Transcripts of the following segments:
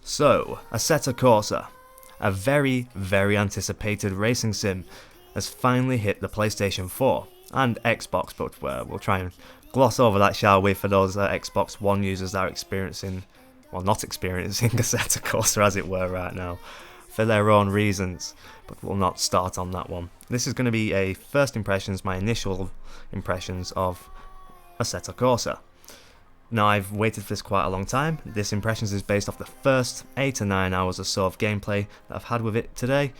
So, Assetto Corsa, a very, very anticipated racing sim, has finally hit the PlayStation 4 and Xbox, but we'll try and gloss over that, shall we, for those Xbox One users that are experiencing, well, not experiencing Assetto Corsa as it were right now, for their own reasons, but we'll not start on that one. This is going to be a first impressions, my initial impressions of Assetto Corsa. Now, I've waited for this quite a long time. This impressions is based off the first 8 to 9 hours or so of gameplay that I've had with it today.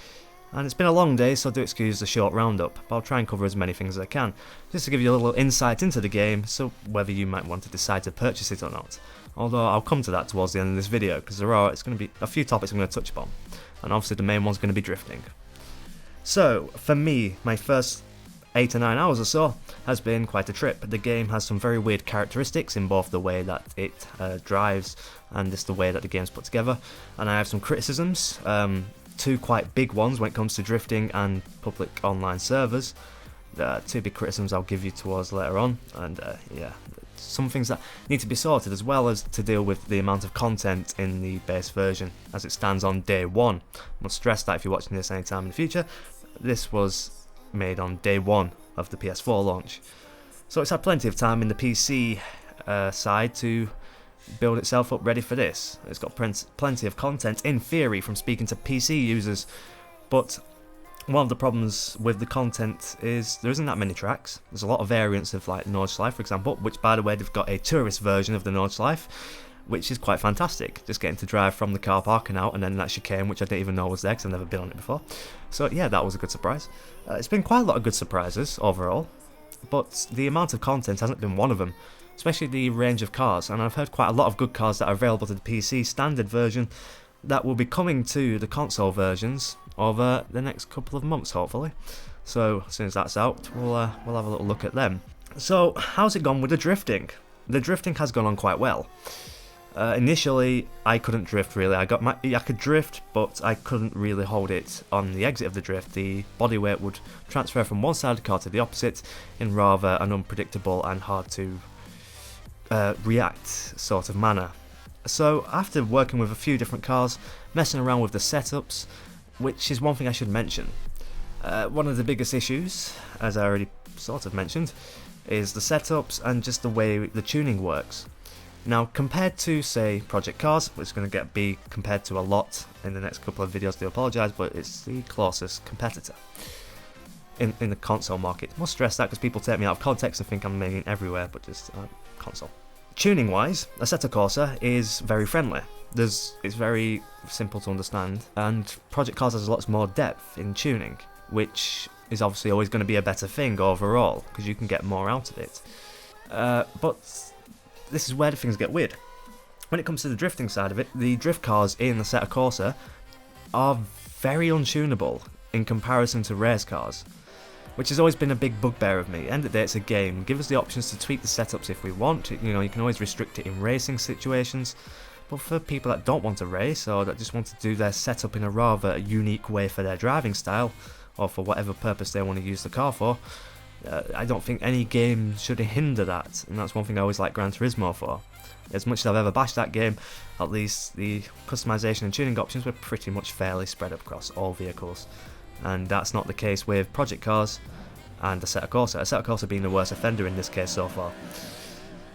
And it's been a long day, so do excuse the short roundup, but I'll try and cover as many things as I can, just to give you a little insight into the game, so whether you might want to decide to purchase it or not. Although I'll come to that towards the end of this video, because it's going to be a few topics I'm going to touch upon, and obviously the main one's going to be drifting. So, for me, my first 8 to 9 hours or so has been quite a trip. The game has some very weird characteristics in both the way that it drives and just the way that the game's put together, and I have some criticisms, two quite big ones when it comes to drifting and public online servers. Two big criticisms I'll give you towards later on, and yeah, some things that need to be sorted, as well as to deal with the amount of content in the base version as it stands on day one. I must stress that if you're watching this anytime in the future, this was made on day one of the PS4 launch, so it's had plenty of time in the PC side to build itself up ready for this. It's got plenty of content in theory from speaking to PC users, but one of the problems with the content is there isn't that many tracks. There's a lot of variants of like Nordschleife, for example, which by the way they've got a tourist version of the Nordschleife, which is quite fantastic, just getting to drive from the car park and out, and then that chicane, which I didn't even know was there because I've never been on it before. So yeah, that was a good surprise. It's been quite a lot of good surprises overall, but the amount of content hasn't been one of them, especially the range of cars, and I've heard quite a lot of good cars that are available to the PC standard version that will be coming to the console versions over the next couple of months, hopefully. So as soon as that's out, we'll have a little look at them. So how's it gone with the drifting? The drifting has gone on quite well. Initially, I couldn't drift really. I could drift, but I couldn't really hold it on the exit of the drift. The body weight would transfer from one side of the car to the opposite in rather an unpredictable and hard to react sort of manner. So after working with a few different cars, messing around with the setups, which is one thing I should mention. One of the biggest issues, as I already sort of mentioned, is the setups and just the way the tuning works. Now, compared to, say, Project Cars, which is going to be compared to a lot in the next couple of videos, I do apologise, but it's the closest competitor in the console market. I must stress that because people take me out of context and think I'm making it everywhere, but just console. Tuning-wise, Assetto Corsa is very friendly. It's very simple to understand, and Project Cars has lots more depth in tuning, which is obviously always going to be a better thing overall, because you can get more out of it. But this is where the things get weird. When it comes to the drifting side of it, the drift cars in Assetto Corsa are very untunable in comparison to race cars, which has always been a big bugbear of me. End of the day, it's a game. Give us the options to tweak the setups if we want. You know, you can always restrict it in racing situations, but for people that don't want to race or that just want to do their setup in a rather unique way for their driving style or for whatever purpose they want to use the car for, I don't think any game should hinder that, and that's one thing I always like Gran Turismo for. As much as I've ever bashed that game, at least the customization and tuning options were pretty much fairly spread across all vehicles, and that's not the case with Project Cars and Assetto Corsa. Assetto Corsa being the worst offender in this case so far.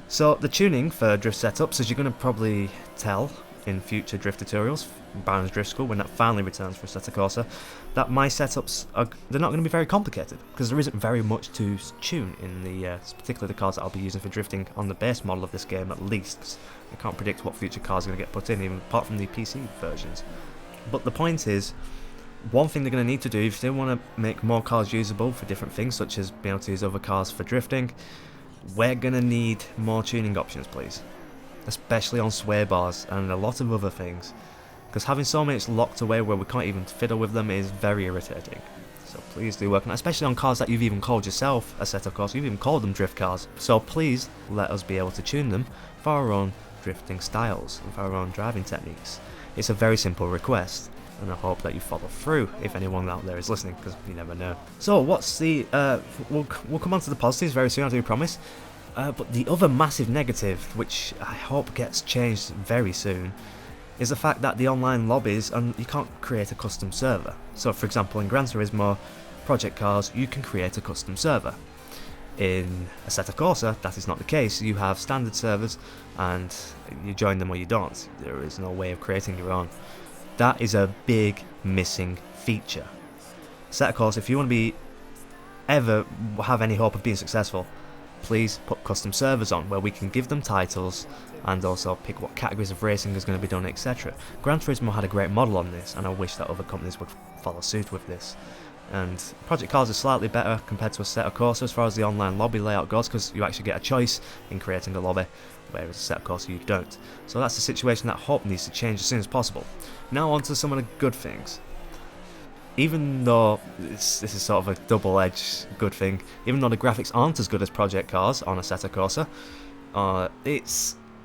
So the tuning for drift setups, as you're going to probably tell in future drift tutorials, Baron's Drift School, when that finally returns for Assetto Corsa, that my setups they're not going to be very complicated, because there isn't very much to tune in the particularly the cars that I'll be using for drifting on the base model of this game, at least, 'cause I can't predict what future cars are going to get put in, even apart from the PC versions. But the point is, one thing they're going to need to do if they want to make more cars usable for different things, such as being able to use other cars for drifting, we're going to need more tuning options, please, especially on sway bars and a lot of other things, because having so many locked away where we can't even fiddle with them is very irritating. So please do work on that, especially on cars that you've even called yourself Assetto Corsa. You've even called them drift cars, so please let us be able to tune them for our own drifting styles and for our own driving techniques. It's a very simple request, and I hope that you follow through if anyone out there is listening, because you never know. So what's the we'll come on to the positives very soon, I do promise. But the other massive negative, which I hope gets changed very soon, is the fact that the online lobbies, and you can't create a custom server. So for example, in Gran Turismo Project Cars, you can create a custom server. In Assetto Corsa, that is not the case. You have standard servers and you join them or you don't. There is no way of creating your own. That is a big missing feature. Assetto Corsa, if you want to ever have any hope of being successful, please put custom servers on where we can give them titles and also pick what categories of racing is going to be done, etc. Gran Turismo had a great model on this, and I wish that other companies would follow suit with this. And Project Cars is slightly better compared to Assetto Corsa as far as the online lobby layout goes, because you actually get a choice in creating a lobby, whereas Assetto Corsa you don't. So that's the situation that I hope needs to change as soon as possible. Now on to some of the good things. Even though this is sort of a double-edged good thing, even though the graphics aren't as good as Project Cars on Assetto Corsa,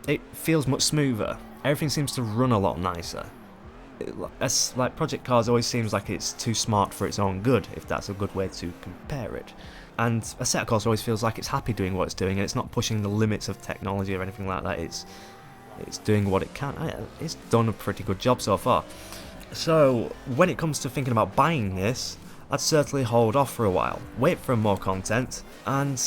it feels much smoother. Everything seems to run a lot nicer. Like Project Cars always seems like it's too smart for its own good, if that's a good way to compare it. And Assetto Corsa always feels like it's happy doing what it's doing, and it's not pushing the limits of technology or anything like that. It's doing what it can. It's done a pretty good job so far. So when it comes to thinking about buying this, I'd certainly hold off for a while, wait for more content, and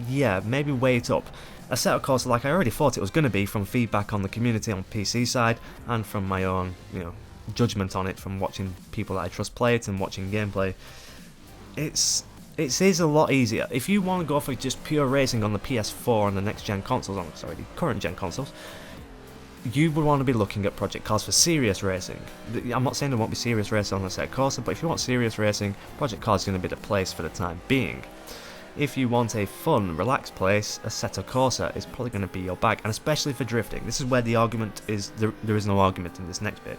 yeah, maybe wait up. Assetto Corsa, like I already thought it was going to be from feedback on the community on PC side, and from my own, judgment on it from watching people that I trust play it and watching gameplay. It is a lot easier. If you want to go for just pure racing on the PS4 and the next gen consoles, the current gen consoles, you would want to be looking at Project Cars for serious racing. I'm not saying there won't be serious racing on Assetto Corsa, but if you want serious racing, Project Cars is going to be the place for the time being. If you want a fun, relaxed place, Assetto Corsa is probably going to be your bag, and especially for drifting. This is where the argument is, there is no argument in this next bit.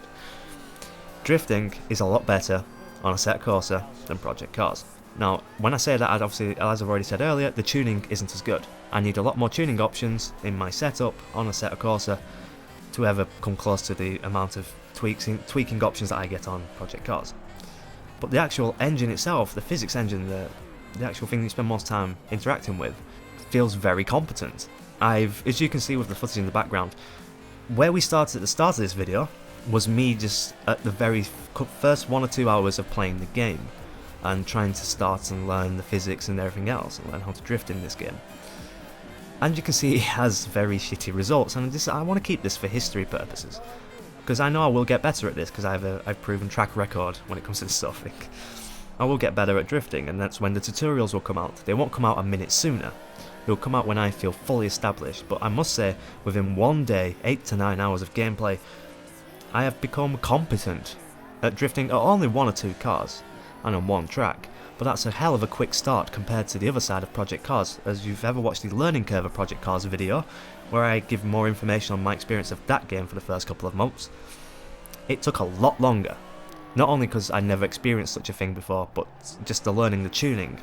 Drifting is a lot better on Assetto Corsa than Project Cars. Now, when I say that, obviously, as I've already said earlier, the tuning isn't as good. I need a lot more tuning options in my setup on Assetto Corsa to ever come close to the amount of tweaking options that I get on Project Cars. But the actual engine itself, the physics engine, the actual thing that you spend most time interacting with, feels very competent. As you can see with the footage in the background, where we started at the start of this video was me just at the very first 1 or 2 hours of playing the game and trying to start and learn the physics and everything else and learn how to drift in this game. And you can see it has very shitty results, and I want to keep this for history purposes, because I know I will get better at this, because I have a proven track record when it comes to this sort of thing. I will get better at drifting, and that's when the tutorials will come out. They won't come out a minute sooner. They'll come out when I feel fully established, but I must say, within 1 day, 8 to 9 hours of gameplay, I have become competent at drifting at only 1 or 2 cars, and on 1 track. But that's a hell of a quick start compared to the other side of Project Cars. As you've ever watched the Learning Curve of Project Cars video, where I give more information on my experience of that game for the first couple of months, it took a lot longer. Not only because I never experienced such a thing before, but just the learning the tuning,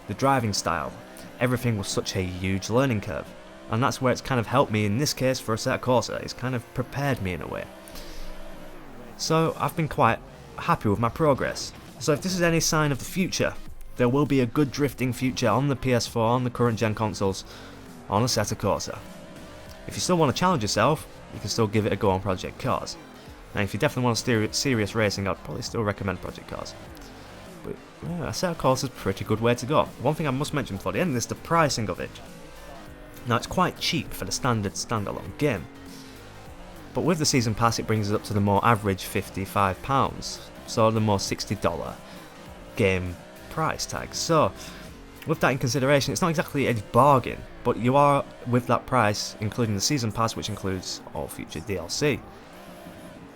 the driving style, everything was such a huge learning curve. And that's where it's kind of helped me in this case for Assetto Corsa. It's kind of prepared me in a way. So I've been quite happy with my progress. So if this is any sign of the future, there will be a good drifting future on the PS4, on the current gen consoles, on Assetto Corsa. If you still want to challenge yourself, you can still give it a go on Project Cars. Now if you definitely want serious racing, I'd probably still recommend Project Cars. But yeah, Assetto Corsa is a pretty good way to go. One thing I must mention before the end is the pricing of it. Now it's quite cheap for the standard standalone game, but with the season pass it brings us up to the more average £55, so the more $60 game price tag. So with that in consideration, it's not exactly a bargain, but you are, with that price, including the season pass, which includes all future DLC.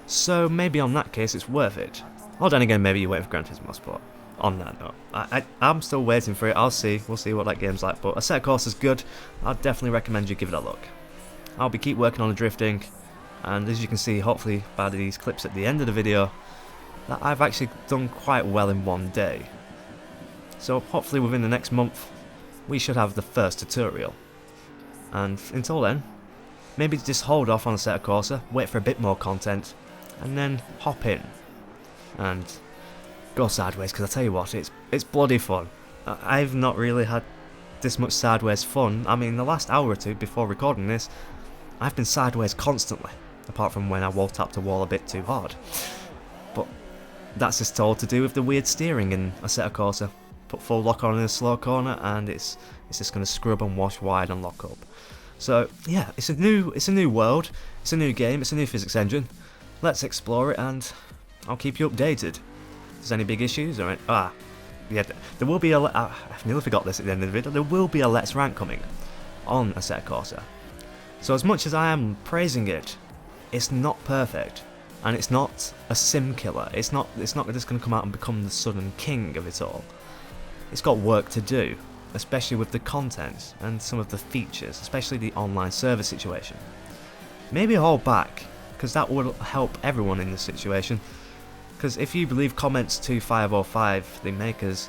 So maybe on that case it's worth it. Or then again, maybe you wait for Gran Turismo Sport. On that note, I'm still waiting for it. We'll see what that game's like, but Assetto Corsa is good. I'd definitely recommend you give it a look. I'll keep working on the drifting, and as you can see, hopefully by these clips at the end of the video, that I've actually done quite well in 1 day. So hopefully within the next month, we should have the first tutorial. And until then, maybe just hold off on Assetto Corsa, wait for a bit more content, and then hop in and go sideways, because I tell you what, it's bloody fun. I've not really had this much sideways fun. I mean, the last hour or two before recording this, I've been sideways constantly. apart from when I wall tapped a wall a bit too hard. But that's just all to do with the weird steering in Assetto Corsa. Put full lock on in a slow corner and it's just going to scrub and wash wide and lock up. So yeah, it's a new world, it's a new game, it's a new physics engine. Let's explore it and I'll keep you updated. If there's any big issues or yeah, there will be I nearly forgot this at the end of the video, there will be a Let's Rank coming on Assetto Corsa. So as much as I am praising it, it's not perfect. And it's not a sim killer, it's not just going to come out and become the sudden king of it all. It's got work to do, especially with the content and some of the features, especially the online server situation. Maybe hold back, because that would help everyone in this situation. Because if you believe comments 2505, the makers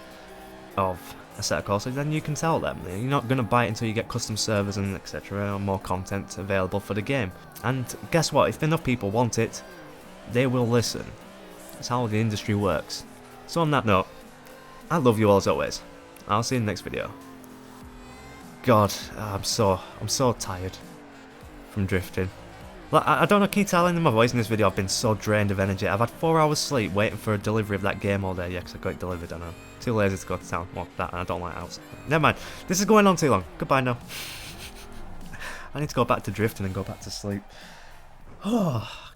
of Assetto Corsa, then you can tell them. You're not going to buy it until you get custom servers and etc. or more content available for the game. And guess what, if enough people want it, they will listen. That's how the industry works. So on that note, I love you all as always. I'll see you in the next video. God, I'm so tired from drifting. Like, I don't know, can you tell in my voice in this video I've been so drained of energy. I've had 4 hours sleep waiting for a delivery of that game all day. Yeah, because I got it delivered, I know. Too lazy to go to town. Well, that, and I don't like house. Never mind. This is going on too long. Goodbye now. I need to go back to drifting and go back to sleep. Oh.